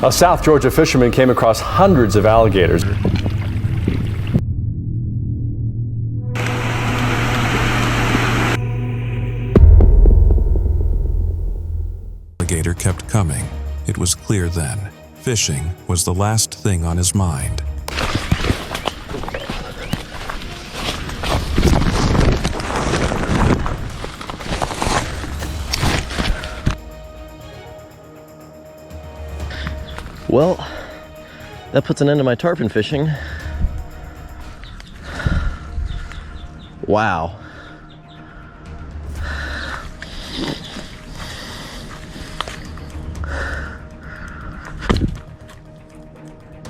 A South Georgia fisherman came across hundreds of alligators. Alligator kept coming. It was clear then. Fishing was the last thing on his mind. Well, that puts an end to my tarpon fishing. Wow.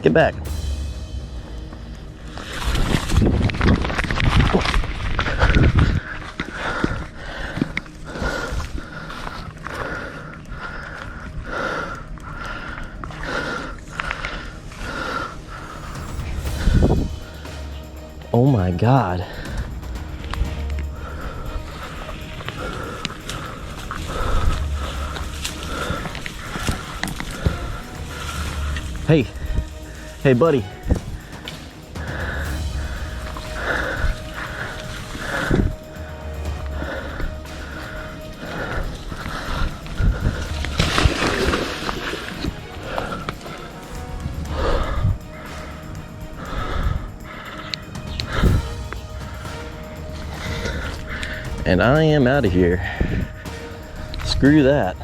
Get back. Oh my God. Hey. Hey, buddy. And I am out of here. Screw that.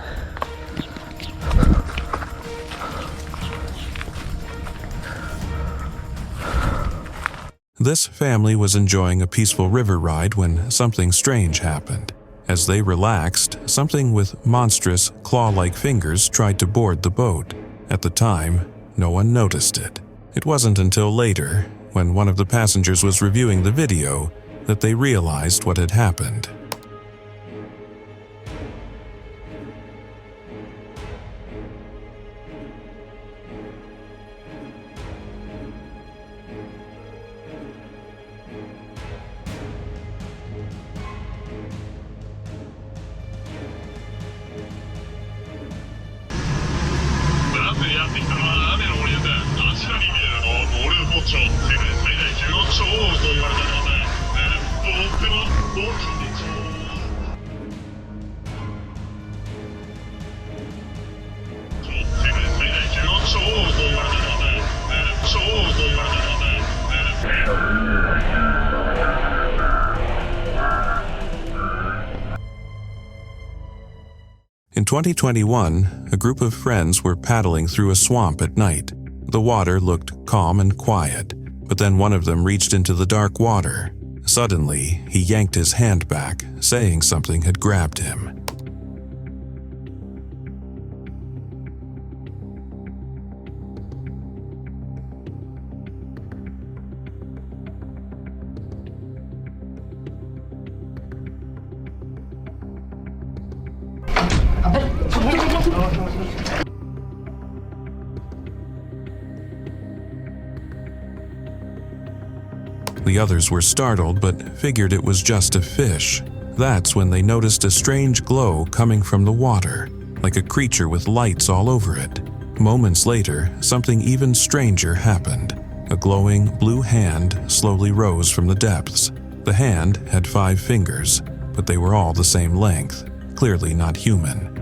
This family was enjoying a peaceful river ride when something strange happened. As they relaxed, something with monstrous, claw-like fingers tried to board the boat. At the time, no one noticed it. It wasn't until later, when one of the passengers was reviewing the video, that they realized what had happened. In 2021, a group of friends were paddling through a swamp at night. The water looked calm and quiet, but then one of them reached into the dark water. Suddenly, he yanked his hand back, saying something had grabbed him. The others were startled but figured it was just a fish. That's when they noticed a strange glow coming from the water, like a creature with lights all over it. Moments later, something even stranger happened. A glowing blue hand slowly rose from the depths. The hand had 5 fingers, but they were all the same length, clearly not human.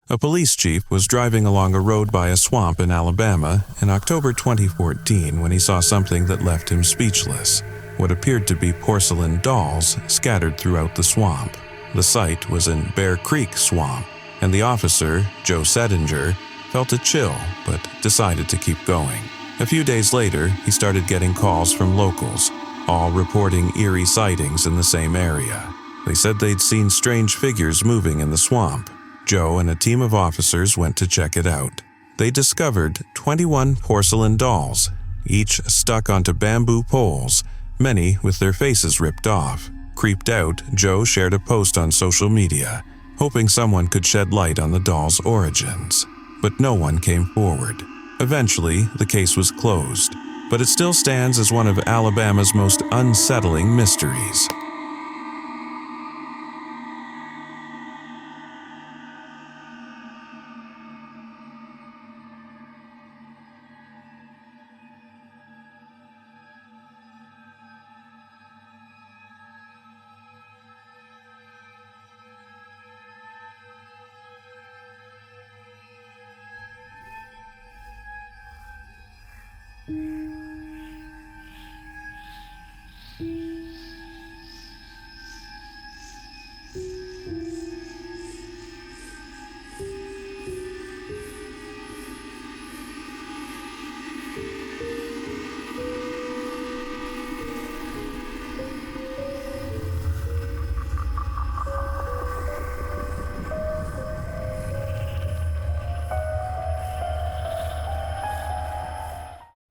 A police chief was driving along a road by a swamp in Alabama in October 2014 when he saw something that left him speechless. What appeared to be porcelain dolls scattered throughout the swamp. The site was in Bear Creek Swamp, and the officer, Joe Sedinger, felt a chill but decided to keep going. A few days later, he started getting calls from locals, all reporting eerie sightings in the same area. They said they'd seen strange figures moving in the swamp. Joe and a team of officers went to check it out. They discovered 21 porcelain dolls, each stuck onto bamboo poles, many with their faces ripped off. Creeped out, Joe shared a post on social media, hoping someone could shed light on the dolls' origins. But no one came forward. Eventually, the case was closed, but it still stands as one of Alabama's most unsettling mysteries.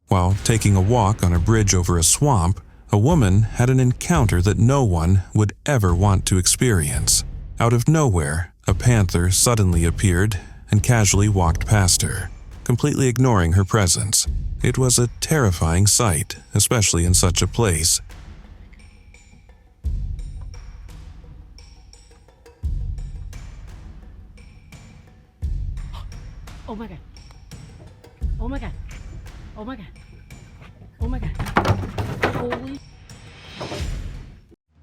While taking a walk on a bridge over a swamp, a woman had an encounter that no one would ever want to experience. Out of nowhere, a panther suddenly appeared and casually walked past her, completely ignoring her presence. It was a terrifying sight, especially in such a place. Oh my God. Oh my God. Oh my God. Oh my God. Holy.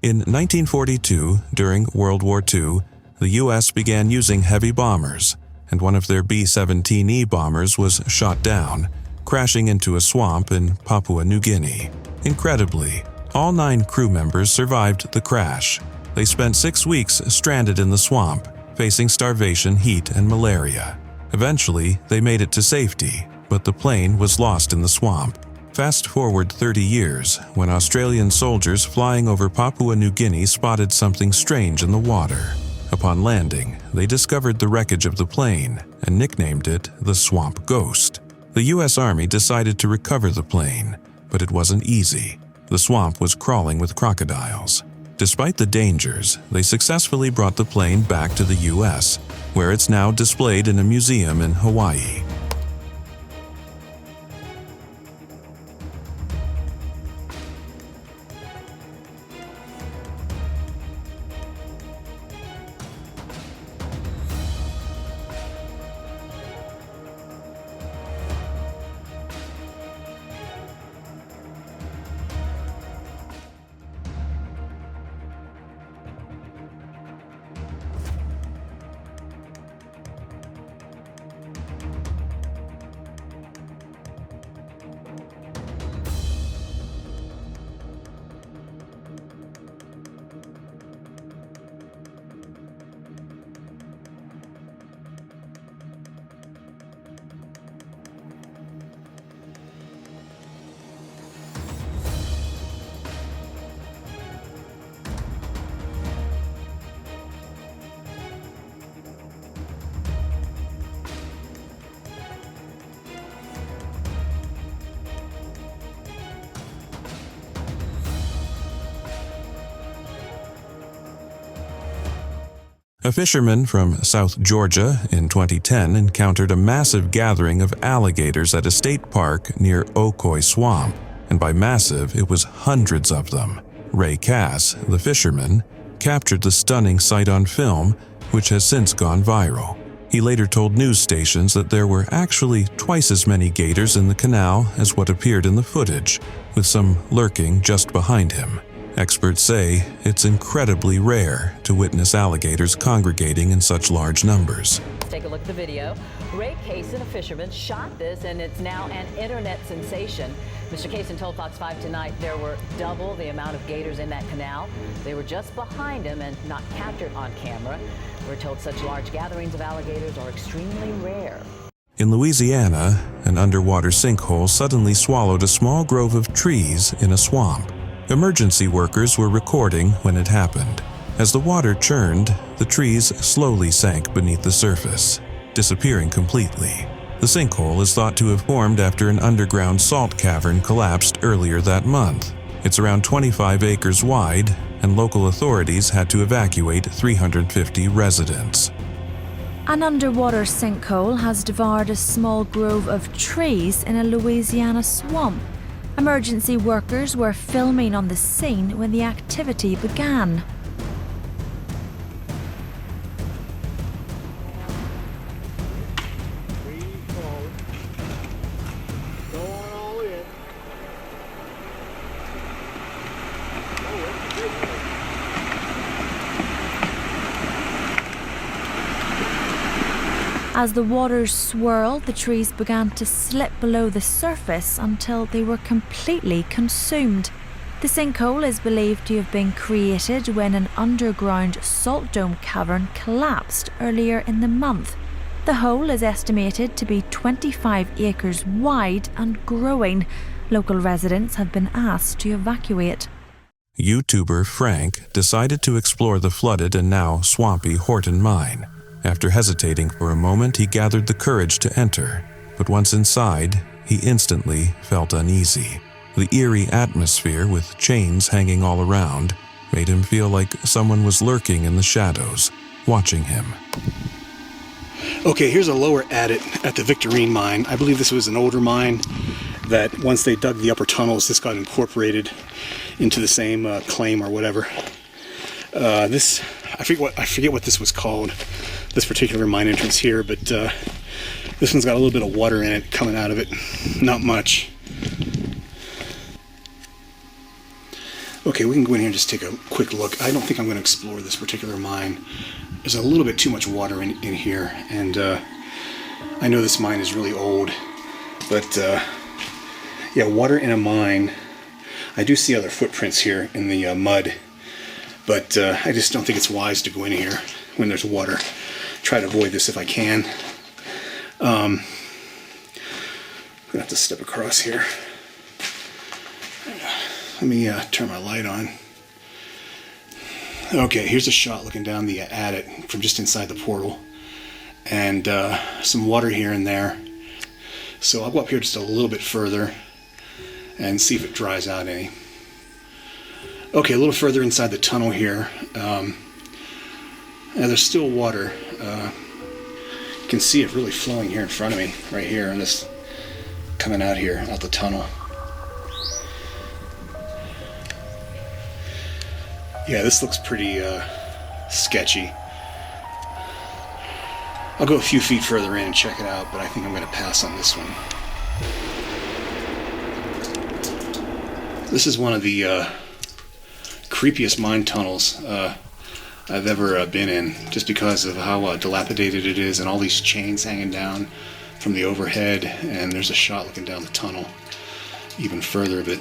In 1942, during World War II, the U.S. began using heavy bombers, and one of their B-17E bombers was shot down, crashing into a swamp in Papua New Guinea. Incredibly, all 9 crew members survived the crash. They spent 6 weeks stranded in the swamp, facing starvation, heat, and malaria. Eventually, they made it to safety, but the plane was lost in the swamp. Fast forward 30 years, when Australian soldiers flying over Papua New Guinea spotted something strange in the water. Upon landing, they discovered the wreckage of the plane and nicknamed it the Swamp Ghost. The U.S. Army decided to recover the plane, but it wasn't easy. The swamp was crawling with crocodiles. Despite the dangers, they successfully brought the plane back to the U.S., where it's now displayed in a museum in Hawaii. A fisherman from South Georgia in 2010 encountered a massive gathering of alligators at a state park near Ocoee Swamp, and by massive, it was hundreds of them. Ray Cass, the fisherman, captured the stunning sight on film, which has since gone viral. He later told news stations that there were actually twice as many gators in the canal as what appeared in the footage, with some lurking just behind him. Experts say it's incredibly rare to witness alligators congregating in such large numbers. Take a look at the video. Ray Kaysen, a fisherman, shot this, and it's now an internet sensation. Mr. Kaysen told Fox 5 tonight there were double the amount of gators in that canal. They were just behind him and not captured on camera. We're told such large gatherings of alligators are extremely rare. In Louisiana, an underwater sinkhole suddenly swallowed a small grove of trees in a swamp. Emergency workers were recording when it happened. As the water churned, the trees slowly sank beneath the surface, disappearing completely. The sinkhole is thought to have formed after an underground salt cavern collapsed earlier that month. It's around 25 acres wide, and local authorities had to evacuate 350 residents. An underwater sinkhole has devoured a small grove of trees in a Louisiana swamp. Emergency workers were filming on the scene when the activity began. As the waters swirled, the trees began to slip below the surface until they were completely consumed. The sinkhole is believed to have been created when an underground salt dome cavern collapsed earlier in the month. The hole is estimated to be 25 acres wide and growing. Local residents have been asked to evacuate. YouTuber Frank decided to explore the flooded and now swampy Horton mine. After hesitating for a moment, he gathered the courage to enter, but once inside, he instantly felt uneasy. The eerie atmosphere with chains hanging all around made him feel like someone was lurking in the shadows, watching him. Okay, here's a lower adit at the Victorine mine. I believe this was an older mine that once they dug the upper tunnels, this got incorporated into the same claim or whatever. I forget what this was called, this particular mine entrance here, but this one's got a little bit of water in it coming out of it. Not much. Okay, we can go in here and just take a quick look. I don't think I'm going to explore this particular mine. There's a little bit too much water in here, and I know this mine is really old, but yeah, water in a mine. I do see other footprints here in the mud, but I just don't think it's wise to go in here when there's water. Try to avoid this if I can. I'm gonna have to step across here. Let me turn my light on. Okay, here's a shot looking down the adit from just inside the portal, and some water here and there. So I'll go up here just a little bit further and see if it dries out any. Okay, a little further inside the tunnel here. There's still water. You can see it really flowing here in front of me, right here, and this coming out here, out the tunnel. Yeah, this looks pretty sketchy. I'll go a few feet further in and check it out, but I think I'm going to pass on this one. This is one of the creepiest mine tunnels I've ever been in, just because of how dilapidated it is and all these chains hanging down from the overhead, and there's a shot looking down the tunnel even further of it.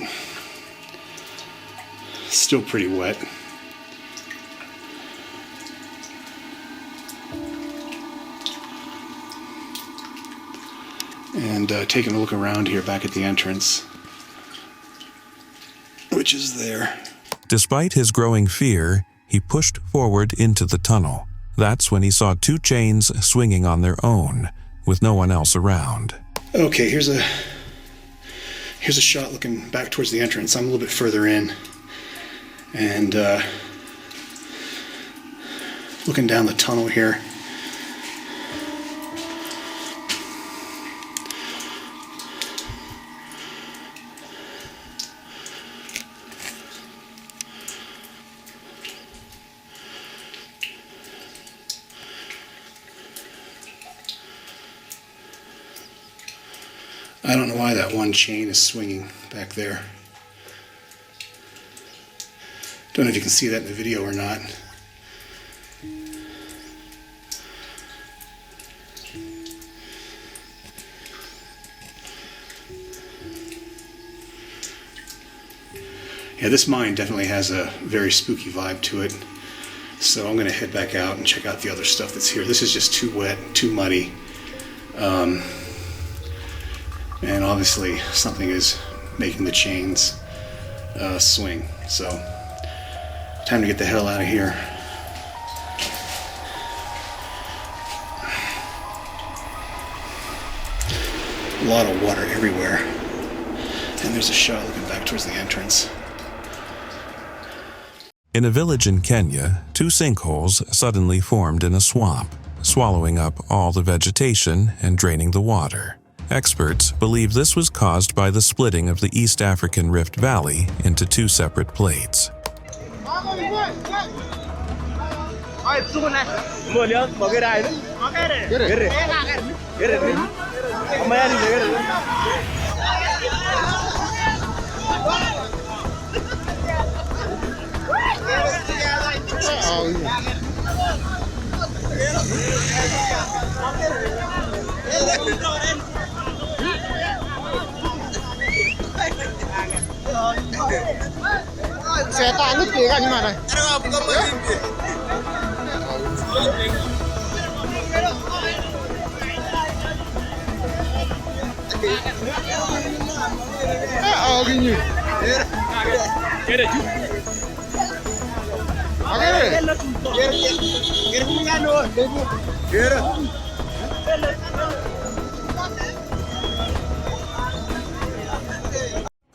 Still pretty wet. And taking a look around here back at the entrance, which is there. Despite his growing fear, he pushed forward into the tunnel. That's when he saw two chains swinging on their own, with no one else around. Okay, here's a shot looking back towards the entrance. I'm a little bit further in, and looking down the tunnel here. I don't know why that one chain is swinging back there. Don't know if you can see that in the video or not. Yeah, this mine definitely has a very spooky vibe to it. So I'm going to head back out and check out the other stuff that's here. This is just too wet, too muddy. And obviously something is making the chains swing. So time to get the hell out of here. A lot of water everywhere. And there's a shot looking back towards the entrance. In a village in Kenya, 2 sinkholes suddenly formed in a swamp, swallowing up all the vegetation and draining the water. Experts believe this was caused by the splitting of the East African Rift Valley into 2 separate plates.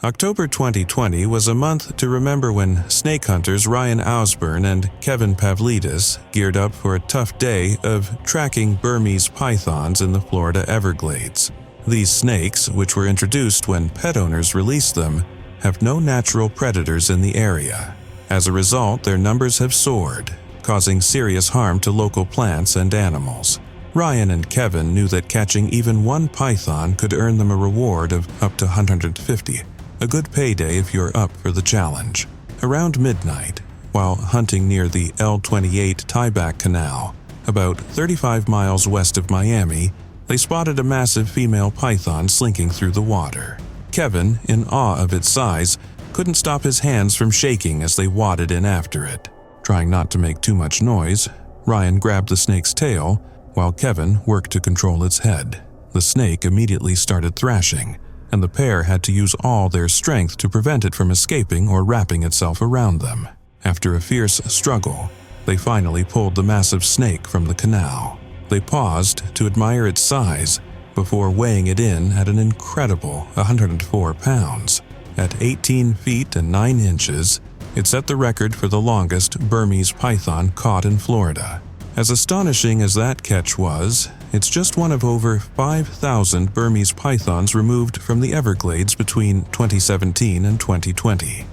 October 2020 was a month to remember when snake hunters Ryan Ausburn and Kevin Pavlidis geared up for a tough day of tracking Burmese pythons in the Florida Everglades. These snakes, which were introduced when pet owners released them, have no natural predators in the area. As a result, their numbers have soared, causing serious harm to local plants and animals. Ryan and Kevin knew that catching even one python could earn them a reward of up to $150, a good payday if you're up for the challenge. Around midnight, while hunting near the L28 tieback canal, about 35 miles west of Miami, they spotted a massive female python slinking through the water. Kevin, in awe of its size, couldn't stop his hands from shaking as they wadded in after it. Trying not to make too much noise, Ryan grabbed the snake's tail, while Kevin worked to control its head. The snake immediately started thrashing, and the pair had to use all their strength to prevent it from escaping or wrapping itself around them. After a fierce struggle, they finally pulled the massive snake from the canal. They paused to admire its size before weighing it in at an incredible 104 pounds. At 18 feet and 9 inches, it set the record for the longest Burmese python caught in Florida. As astonishing as that catch was, it's just one of over 5,000 Burmese pythons removed from the Everglades between 2017 and 2020.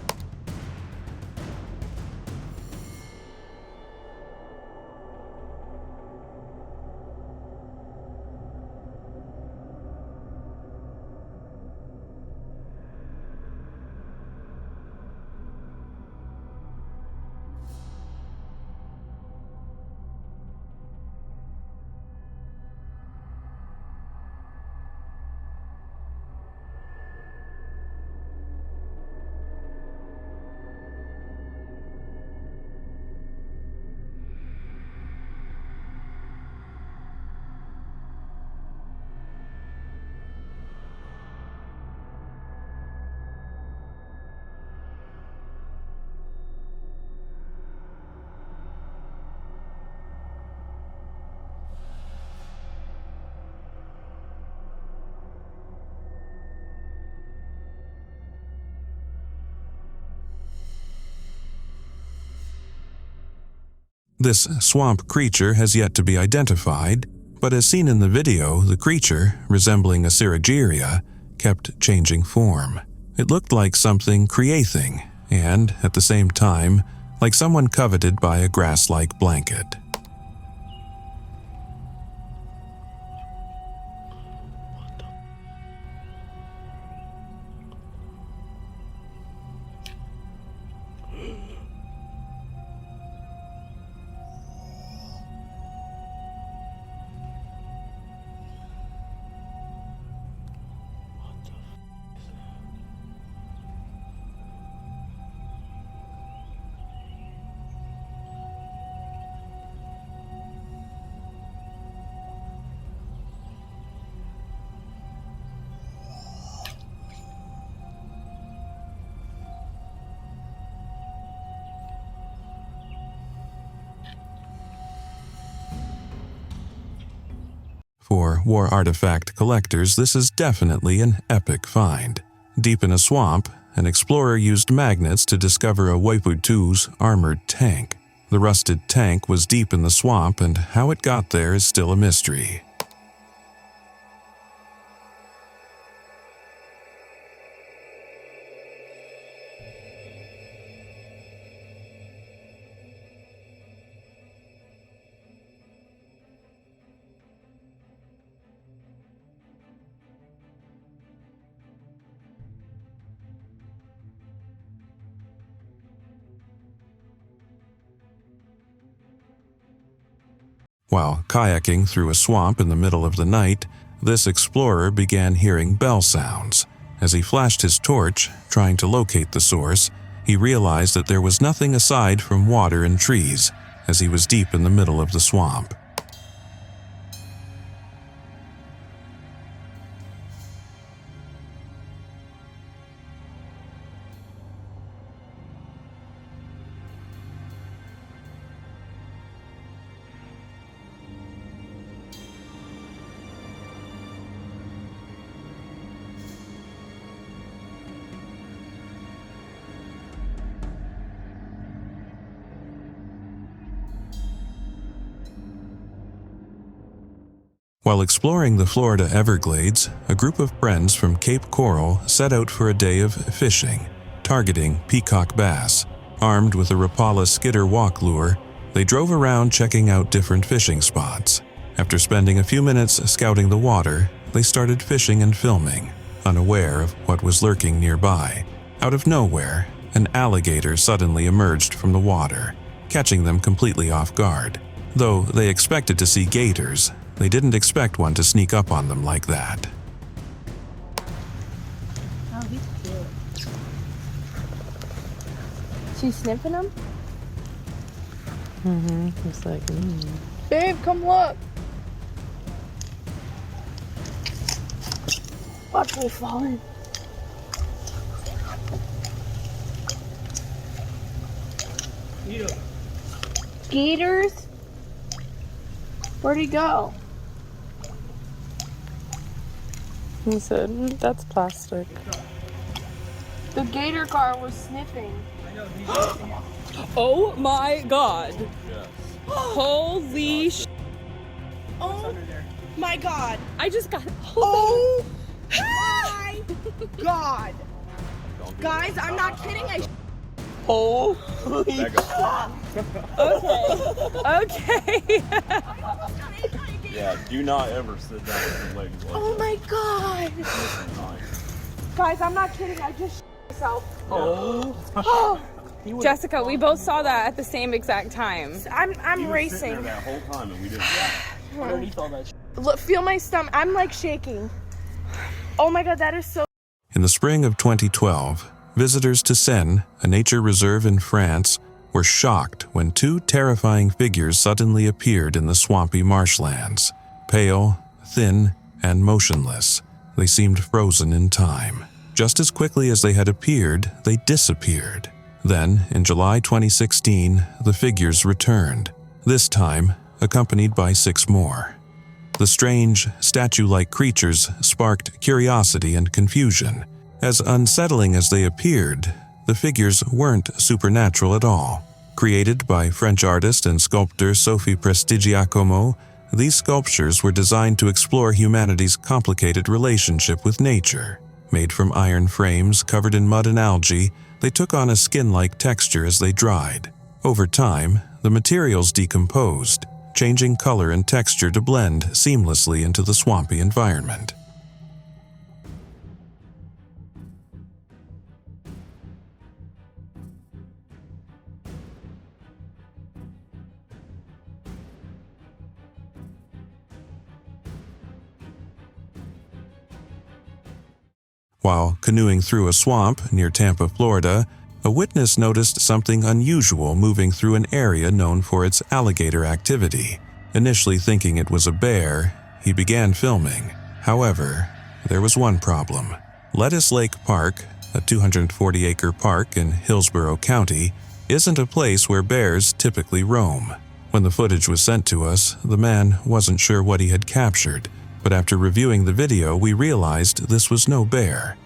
This swamp creature has yet to be identified, but as seen in the video, the creature, resembling a Sirageria, kept changing form. It looked like something creathing, and, at the same time, like someone coveted by a grass-like blanket. For war artifact collectors, this is definitely an epic find. Deep in a swamp, an explorer used magnets to discover a Waiputu's armored tank. The rusted tank was deep in the swamp, and how it got there is still a mystery. While kayaking through a swamp in the middle of the night, this explorer began hearing bell sounds. As he flashed his torch, trying to locate the source, he realized that there was nothing aside from water and trees, as he was deep in the middle of the swamp. While exploring the Florida Everglades, a group of friends from Cape Coral set out for a day of fishing, targeting peacock bass. Armed with a Rapala skitter walk lure, they drove around checking out different fishing spots. After spending a few minutes scouting the water, they started fishing and filming, unaware of what was lurking nearby. Out of nowhere, an alligator suddenly emerged from the water, catching them completely off guard. Though they expected to see gators, they didn't expect one to sneak up on them like that. Oh, he's cute. She's sniffing him? He's like, Babe, come look. Watch me fall in. Gators? Where'd he go? He said, that's plastic. The gator car was sniffing. Oh my god. Holy sh... Oh my god. I just got... Oh my god. Guys, I'm not kidding. Holy Okay. Yeah, do not ever sit down with your legs like Oh my god. Guys, I'm not kidding. I just myself. Oh. Jessica, we both saw that at the same exact time. I'm racing. that whole time and we didn't. Underneath all that. Look, feel my stomach. I'm like shaking. Oh my god, that is so. In the spring of 2012, visitors to Sunken, a nature reserve in France, were shocked when two terrifying figures suddenly appeared in the swampy marshlands. Pale, thin, and motionless, they seemed frozen in time. Just as quickly as they had appeared, they disappeared. Then, in July 2016, the figures returned, this time accompanied by 6 more. The strange, statue-like creatures sparked curiosity and confusion. As unsettling as they appeared, the figures weren't supernatural at all. Created by French artist and sculptor Sophie Prestigiacomo, these sculptures were designed to explore humanity's complicated relationship with nature. Made from iron frames covered in mud and algae, they took on a skin-like texture as they dried. Over time, the materials decomposed, changing color and texture to blend seamlessly into the swampy environment. While canoeing through a swamp near Tampa, Florida, a witness noticed something unusual moving through an area known for its alligator activity. Initially thinking it was a bear, he began filming. However, there was one problem. Lettuce Lake Park, a 240-acre park in Hillsborough County, isn't a place where bears typically roam. When the footage was sent to us, the man wasn't sure what he had captured, But after reviewing the video, we realized this was no bear.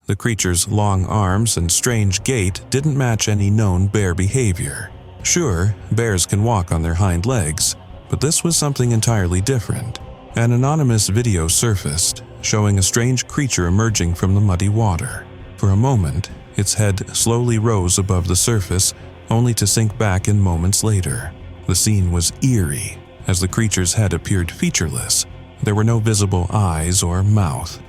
The creature's long arms and strange gait didn't match any known bear behavior. Sure, bears can walk on their hind legs, but this was something entirely different. An anonymous video surfaced, showing a strange creature emerging from the muddy water. For a moment, its head slowly rose above the surface, only to sink back in moments later. The scene was eerie, as the creature's head appeared featureless. There were no visible eyes or mouth.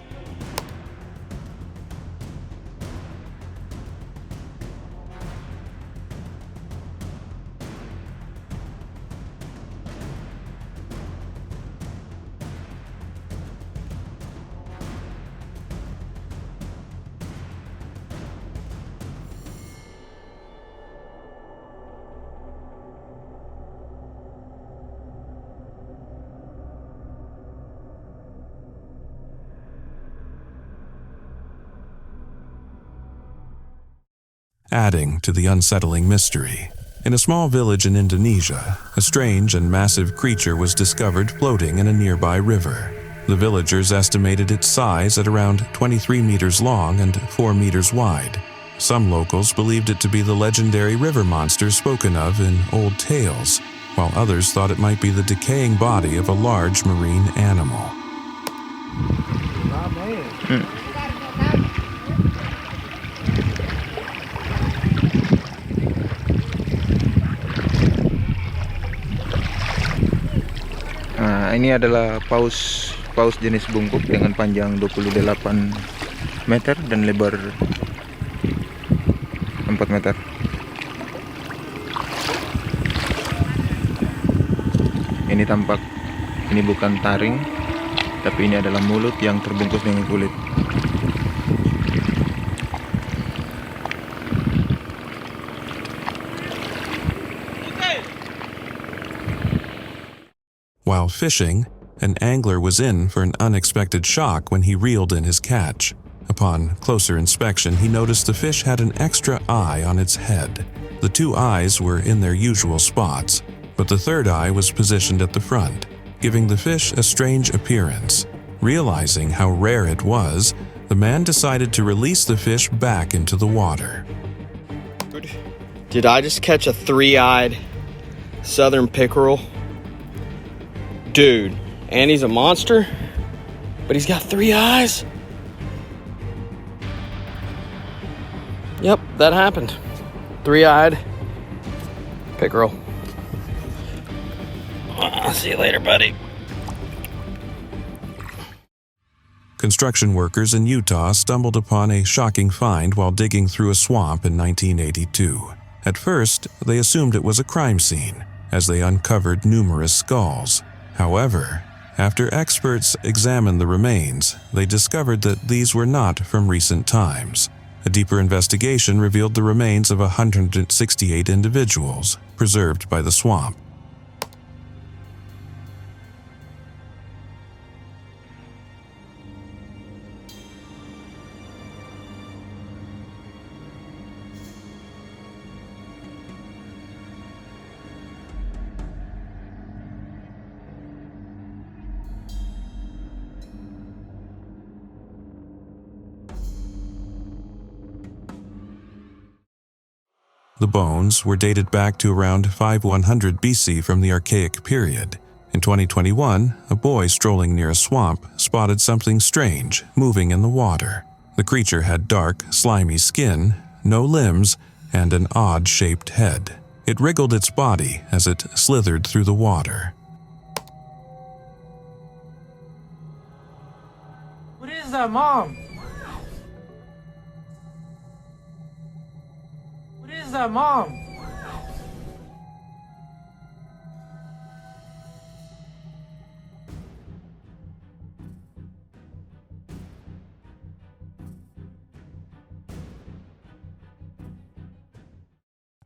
Adding to the unsettling mystery, in a small village in Indonesia, a strange and massive creature was discovered floating in a nearby river. The villagers estimated its size at around 23 meters long and 4 meters wide. Some locals believed it to be the legendary river monster spoken of in old tales, while others thought it might be the decaying body of a large marine animal. Ini adalah paus jenis bungkuk dengan panjang 28 meter dan lebar 4 meter. Ini tampak, ini bukan taring, tapi ini adalah mulut yang terbungkus dengan kulit. While fishing, an angler was in for an unexpected shock when he reeled in his catch. Upon closer inspection, he noticed the fish had an extra eye on its head. The 2 eyes were in their usual spots, but the third eye was positioned at the front, giving the fish a strange appearance. Realizing how rare it was, the man decided to release the fish back into the water. Did I just catch a 3-eyed southern pickerel? Dude, and he's a monster, but he's got 3 eyes? Yep, that happened. 3-eyed pickerel. I'll see you later, buddy. Construction workers in Utah stumbled upon a shocking find while digging through a swamp in 1982. At first, they assumed it was a crime scene, as they uncovered numerous skulls. However, after experts examined the remains, they discovered that these were not from recent times. A deeper investigation revealed the remains of 168 individuals preserved by the swamp. The bones were dated back to around 5100 BC from the Archaic period. In 2021, a boy strolling near a swamp spotted something strange moving in the water. The creature had dark, slimy skin, no limbs, and an odd-shaped head. It wriggled its body as it slithered through the water. What is that, Mom? What is that, Mom?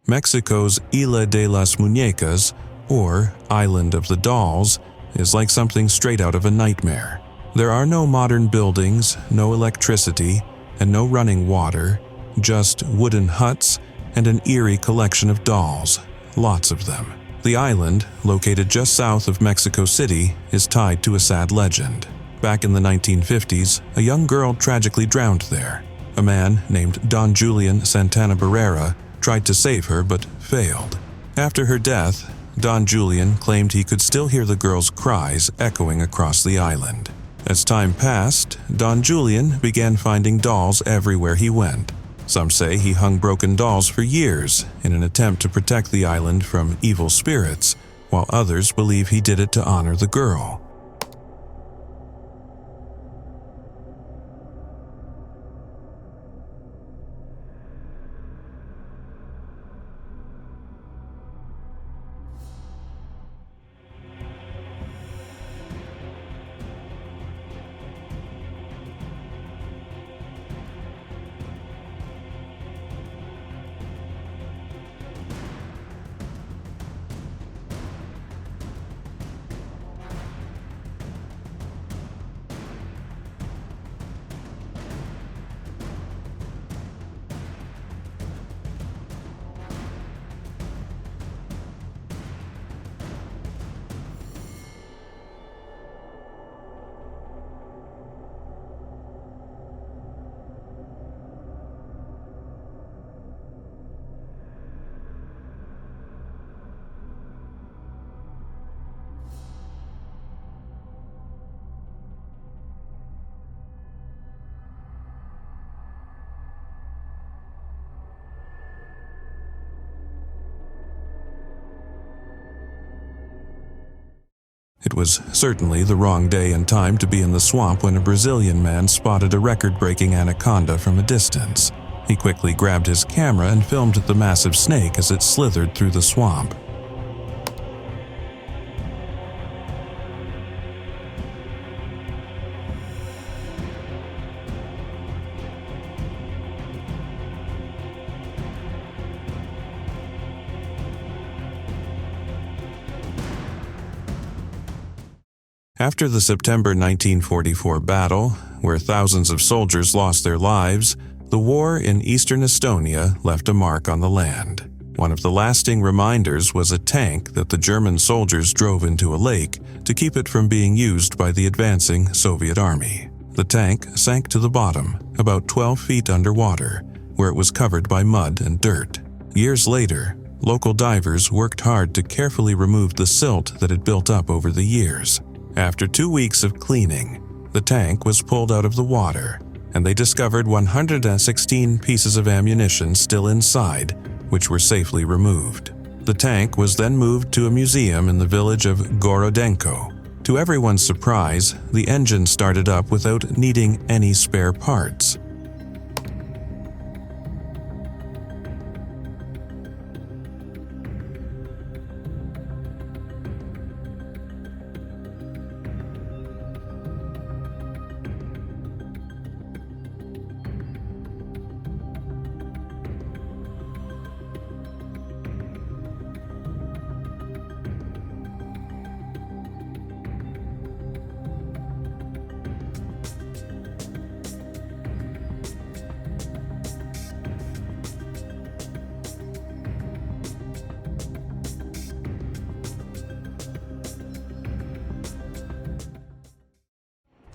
Mexico's Isla de las Muñecas, or Island of the Dolls, is like something straight out of a nightmare. There are no modern buildings, no electricity, and no running water, just wooden huts and an eerie collection of dolls, lots of them. The island, located just south of Mexico City, is tied to a sad legend. Back in the 1950s, a young girl tragically drowned there. A man named Don Julian Santana Barrera tried to save her but failed. After her death, Don Julian claimed he could still hear the girl's cries echoing across the island. As time passed, Don Julian began finding dolls everywhere he went. Some say he hung broken dolls for years in an attempt to protect the island from evil spirits, while others believe he did it to honor the girl. It was certainly the wrong day and time to be in the swamp when a Brazilian man spotted a record-breaking anaconda from a distance. He quickly grabbed his camera and filmed the massive snake as it slithered through the swamp. After the September 1944 battle, where thousands of soldiers lost their lives, the war in eastern Estonia left a mark on the land. One of the lasting reminders was a tank that the German soldiers drove into a lake to keep it from being used by the advancing Soviet army. The tank sank to the bottom, about 12 feet underwater, where it was covered by mud and dirt. Years later, local divers worked hard to carefully remove the silt that had built up over the years. After 2 weeks of cleaning, the tank was pulled out of the water, and they discovered 116 pieces of ammunition still inside, which were safely removed. The tank was then moved to a museum in the village of Gorodenko. To everyone's surprise, the engine started up without needing any spare parts.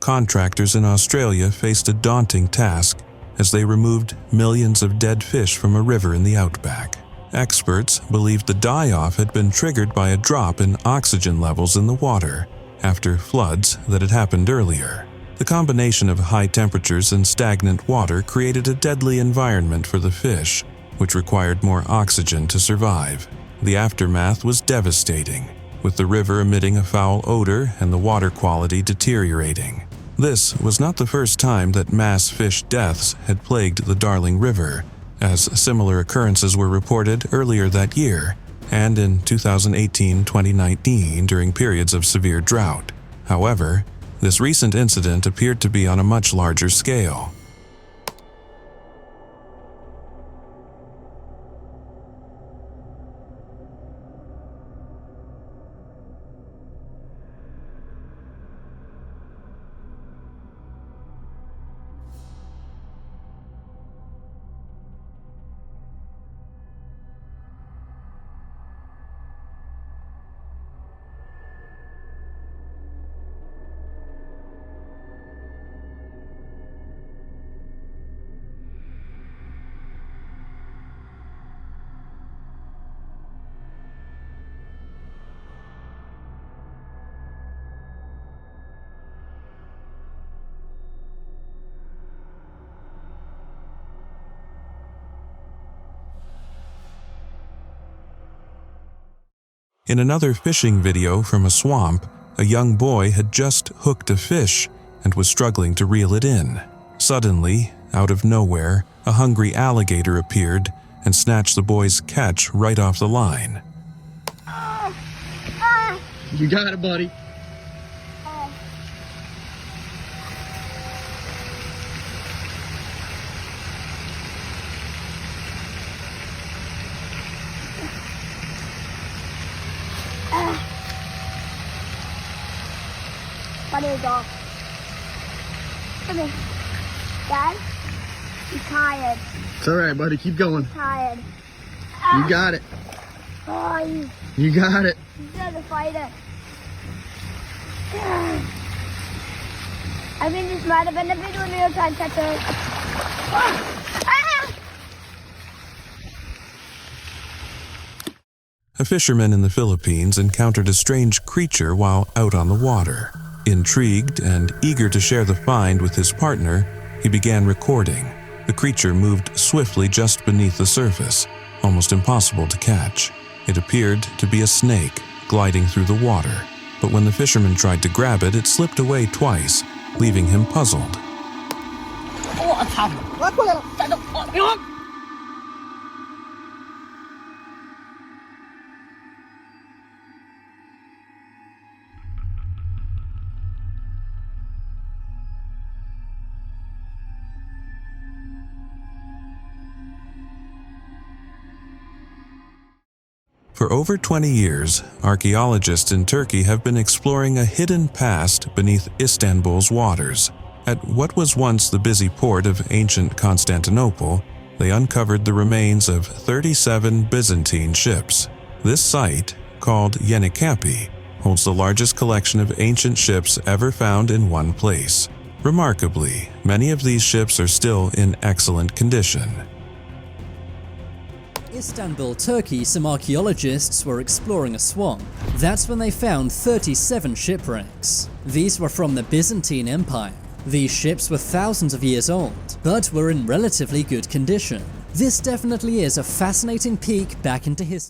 Contractors in Australia faced a daunting task as they removed millions of dead fish from a river in the outback. Experts believed the die-off had been triggered by a drop in oxygen levels in the water after floods that had happened earlier. The combination of high temperatures and stagnant water created a deadly environment for the fish, which required more oxygen to survive. The aftermath was devastating, with the river emitting a foul odor and the water quality deteriorating. This was not the first time that mass fish deaths had plagued the Darling River, as similar occurrences were reported earlier that year and in 2018-2019 during periods of severe drought. However, this recent incident appeared to be on a much larger scale. In another fishing video from a swamp, a young boy had just hooked a fish and was struggling to reel it in. Suddenly, out of nowhere, a hungry alligator appeared and snatched the boy's catch right off the line. You got it, buddy. What is off? Come here. Dad? I'm tired. It's alright, buddy. Keep going. Tired. You got it. Oh, You got it. you're the fighter. I mean, this might have been a big one real time catcher. A fisherman in the Philippines encountered a strange creature while out on the water. Intrigued and eager to share the find with his partner, he began recording. The creature moved swiftly just beneath the surface, almost impossible to catch. It appeared to be a snake gliding through the water, but when the fisherman tried to grab it, it slipped away twice, leaving him puzzled. For over 20 years, archaeologists in Turkey have been exploring a hidden past beneath Istanbul's waters. At what was once the busy port of ancient Constantinople, they uncovered the remains of 37 Byzantine ships. This site, called Yenikapi, holds the largest collection of ancient ships ever found in one place. Remarkably, many of these ships are still in excellent condition. Istanbul, Turkey, some archaeologists were exploring a swamp. That's when they found 37 shipwrecks. These were from the Byzantine Empire. These ships were thousands of years old, but were in relatively good condition. This definitely is a fascinating peek back into history.